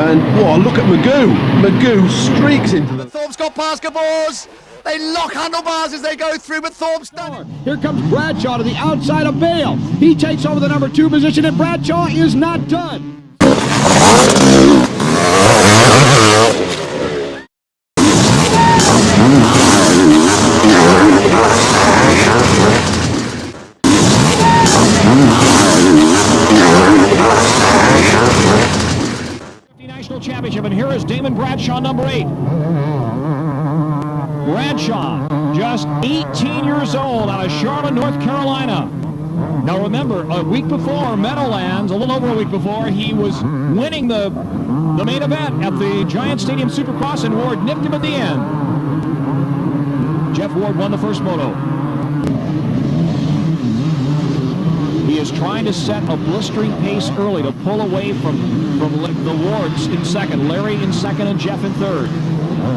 And, whoa, look at Magoo. Magoo streaks into the... Thorpe's got past Gavors. They lock handlebars as they go through, but Thorpe's done. Here comes Bradshaw to the outside of Bale. He takes over the number 2 position, and Bradshaw is not done. National Championship, and here is Damon Bradshaw, number 8. Bradshaw, just 18 years old, out of Charlotte, North Carolina. Now remember, a week before Meadowlands, a little over a week before, he was winning the main event at the Giant Stadium Supercross, and Ward nipped him at the end. Jeff Ward won the first moto. He is trying to set a blistering pace early to pull away from the Wards in second, Larry in second, and Jeff in third.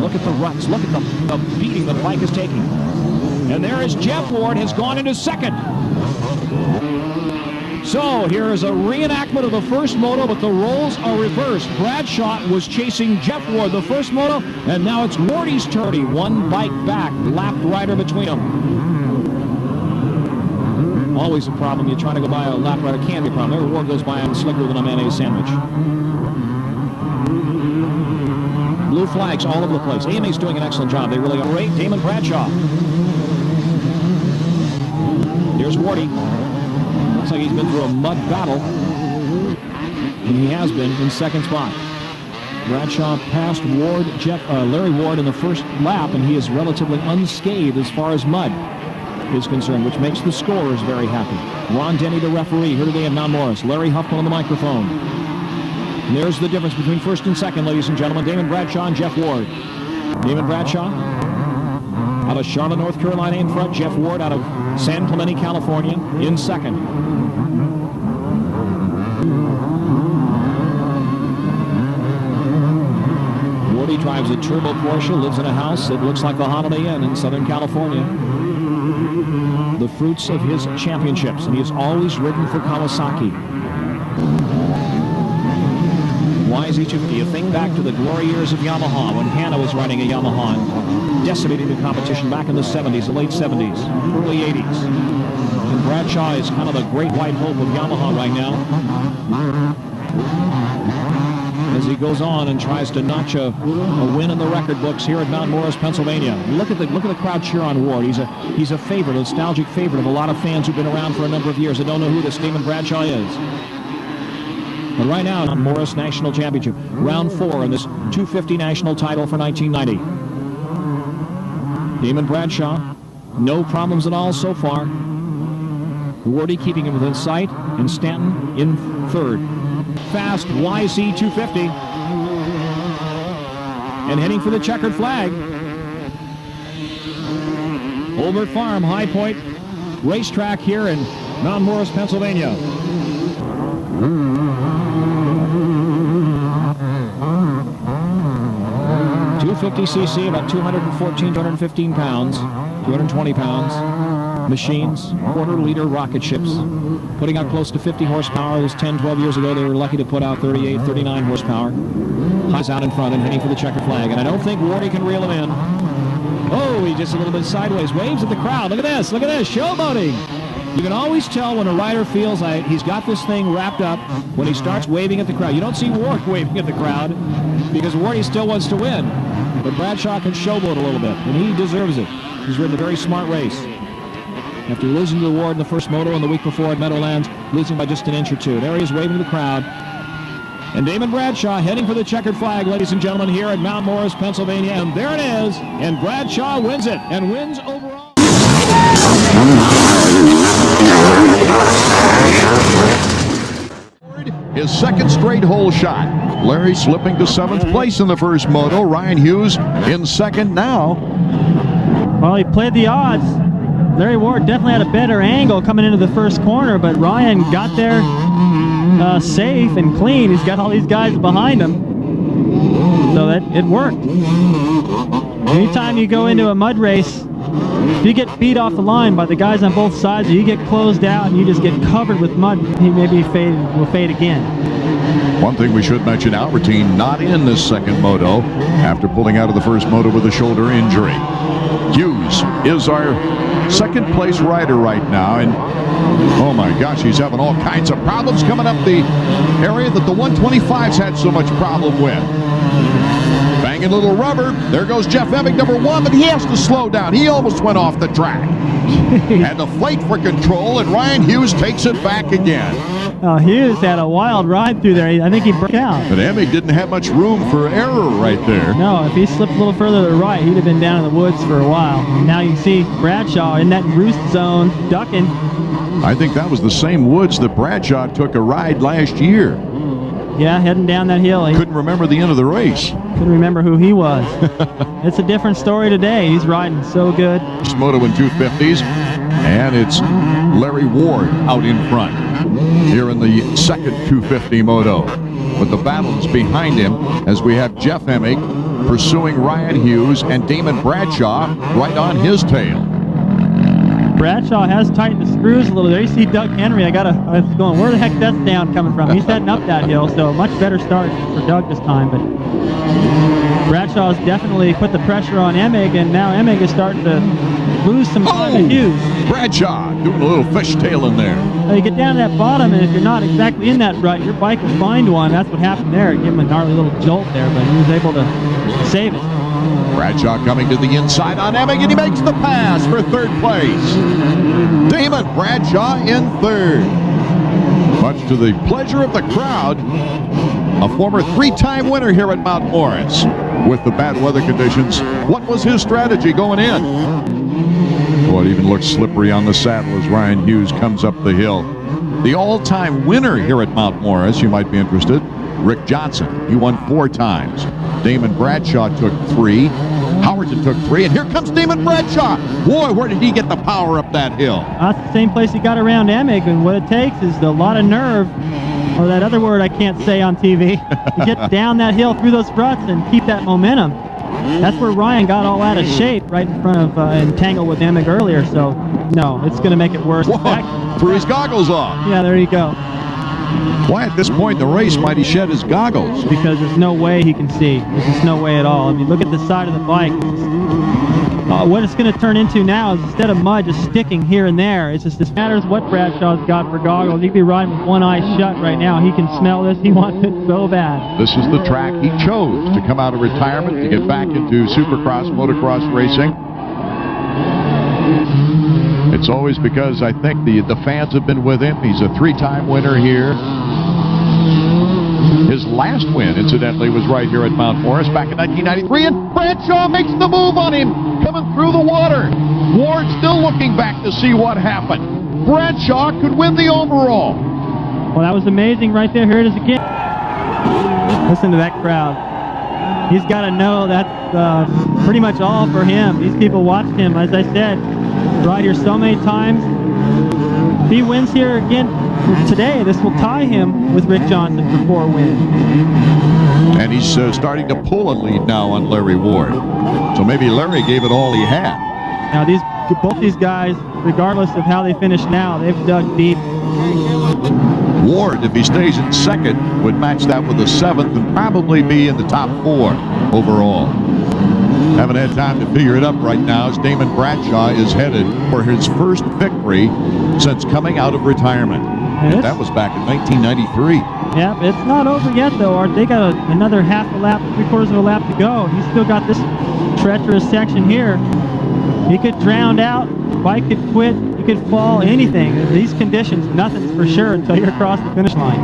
Look at the ruts. Look at the beating the bike is taking. And there is Jeff Ward, has gone into second. So here is a reenactment of the first moto, but the roles are reversed. Bradshaw was chasing Jeff Ward the first moto, and now it's Wardy's turn. One bike back, lapped rider between them. Always a problem. You're trying to go by a lap rider, can be a problem. Every Ward goes by on slicker than a mayonnaise sandwich. Blue flags all over the place. AMA's doing an excellent job. They really are. Great. Damon Bradshaw. Here's Wardy. Looks like he's been through a mud battle. And he has been in second spot. Bradshaw passed Larry Ward in the first lap, and he is relatively unscathed as far as mud is concerned, which makes the scorers very happy. Ron Denny, the referee, here today at Mount Morris. Larry Huffman on the microphone. And there's the difference between first and second, ladies and gentlemen. Damon Bradshaw and Jeff Ward. Damon Bradshaw out of Charlotte, North Carolina in front. Jeff Ward out of San Clemente, California in second. Wardy drives a turbo Porsche, lives in a house that looks like the Holiday Inn in Southern California. The fruits of his championships, and he has always ridden for Kawasaki. Why is he 250? You think back to the glory years of Yamaha, when Hanna was running a Yamaha and decimating the competition back in the 70s, the late 70s, early 80s. And Bradshaw is kind of the great white hope of Yamaha right now, as he goes on and tries to notch a win in the record books here at Mount Morris, Pennsylvania. Look at the crowd cheer on Ward. He's a favorite, a nostalgic favorite of a lot of fans who've been around for a number of years that don't know who this Damon Bradshaw is. But right now, Mount Morris National Championship, round 4 in this 250 national title for 1990. Damon Bradshaw, no problems at all so far. Wardy keeping him within sight, and Stanton in third. Fast YZ 250, and heading for the checkered flag. Olbert Farm, High Point racetrack here in Mount Morris, Pennsylvania. .250cc, about 214, 215 pounds, 220 pounds. Machines, quarter-liter rocket ships, putting out close to 50 horsepower. It was 10, 12 years ago. They were lucky to put out 38, 39 horsepower. He's out in front and heading for the checkered flag, and I don't think Wardy can reel him in. Oh, he just a little bit sideways, waves at the crowd. Look at this, showboating. You can always tell when a rider feels like he's got this thing wrapped up when he starts waving at the crowd. You don't see Ward waving at the crowd because Wardy still wants to win, but Bradshaw can showboat a little bit, and he deserves it. He's ridden a very smart race. After losing to the Ward in the first moto and the week before at Meadowlands, losing by just an inch or two. There he is waving to the crowd. And Damon Bradshaw heading for the checkered flag, ladies and gentlemen, here at Mount Morris, Pennsylvania. And there it is. And Bradshaw wins it, and wins overall. His second straight hole shot. Larry slipping to 7th place in the first moto. Ryan Hughes in second now. Well, he played the odds. Larry Ward definitely had a better angle coming into the first corner, but Ryan got there safe and clean. He's got all these guys behind him, so that it worked. Anytime you go into a mud race, if you get beat off the line by the guys on both sides, or you get closed out and you just get covered with mud, he maybe will fade again. One thing we should mention, Albertine not in this second moto after pulling out of the first moto with a shoulder injury. Hughes is our second place rider right now, and oh my gosh, he's having all kinds of problems coming up the area that the 125s had so much problem with. Banging little rubber. There goes Jeff Emig, number 1, but he has to slow down. He almost went off the track. Had to fight for control, and Ryan Hughes takes it back again. Hughes had a wild ride through there. I think he broke out. But Emig didn't have much room for error right there. No, if he slipped a little further to the right, he'd have been down in the woods for a while. Now you see Bradshaw in that roost zone, ducking. I think that was the same woods that Bradshaw took a ride last year. Yeah, heading down that hill. He couldn't remember the end of the race. Couldn't remember who he was. It's a different story today. He's riding so good. Moto in 250s, and it's Larry Ward out in front here in the second 250 moto. But the battle is behind him as we have Jeff Emig pursuing Ryan Hughes and Damon Bradshaw right on his tail. Bradshaw has tightened the screws a little. There you see Doug Henry. I was going, where the heck that's down coming from? He's heading up that hill, so much better start for Doug this time. But Bradshaw has definitely put the pressure on Emig, and now Emig is starting to lose some time to Hughes. Bradshaw doing a little fishtail in there. You get down to that bottom, and if you're not exactly in that rut, your bike will find one. That's what happened there. Give him a gnarly little jolt there, but he was able to save it. Bradshaw coming to the inside on Emig, and he makes the pass for third place. Damon Bradshaw in third. Much to the pleasure of the crowd, a former 3-time winner here at Mount Morris. With the bad weather conditions, what was his strategy going in? Well, it even looks slippery on the saddle as Ryan Hughes comes up the hill. The all-time winner here at Mount Morris, you might be interested, Rick Johnson. He won 4 times. Damon Bradshaw took 3. Howerton took 3, and here comes Damon Bradshaw. Boy, where did he get the power up that hill? That's the same place he got around Emig, and what it takes is a lot of nerve, or that other word I can't say on TV, to get down that hill through those ruts and keep that momentum. That's where Ryan got all out of shape right in front of and tangled with Emig earlier, so no, it's going to make it worse. Whoa, threw his goggles off. Yeah, there you go. Why at this point in the race might he shed his goggles? Because there's no way he can see. There's just no way at all. I mean, look at the side of the bike. What it's going to turn into now is instead of mud just sticking here and there, it's just, this matters what Bradshaw's got for goggles. He could be riding with one eye shut right now. He can smell this. He wants it so bad. This is the track he chose to come out of retirement to get back into Supercross, motocross racing. It's always because I think the fans have been with him. He's a 3-time winner here. His last win, incidentally, was right here at Mount Morris back in 1993, and Bradshaw makes the move on him, coming through the water. Ward still looking back to see what happened. Bradshaw could win the overall. Well, that was amazing right there. Here it is again. Listen to that crowd. He's got to know that's pretty much all for him. These people watched him, as I said, ride here so many times. If he wins here again today, this will tie him with Rick Johnson for 4 wins. And he's starting to pull a lead now on Larry Ward. So maybe Larry gave it all he had. Now both these guys, regardless of how they finish now, they've dug deep. Ward, if he stays in second, would match that with a 7th and probably be in the top 4 overall. Haven't had time to figure it up right now as Damon Bradshaw is headed for his first victory since coming out of retirement. And that was back in 1993. Yeah, it's not over yet, though, Art. They got another half a lap, 3/4 of a lap to go. He's still got this treacherous section here. He could drown out, bike could quit, he could fall, anything. In these conditions, nothing's for sure until you're across the finish line.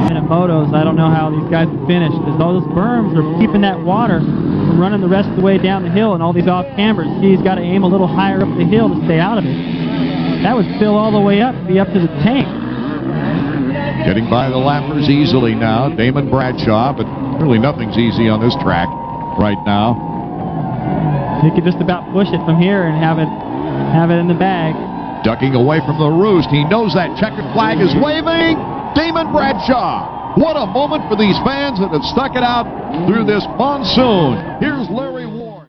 And at motos, I don't know how these guys would finish, because all those berms are keeping that water from running the rest of the way down the hill, and all these off-cambers. He's got to aim a little higher up the hill to stay out of it. That would fill all the way up, be up to the tank. Getting by the lappers easily now, Damon Bradshaw, but really nothing's easy on this track right now. He could just about push it from here and have it in the bag. Ducking away from the roost. He knows that checkered flag is waving. Damon Bradshaw. What a moment for these fans that have stuck it out through this monsoon. Here's Larry.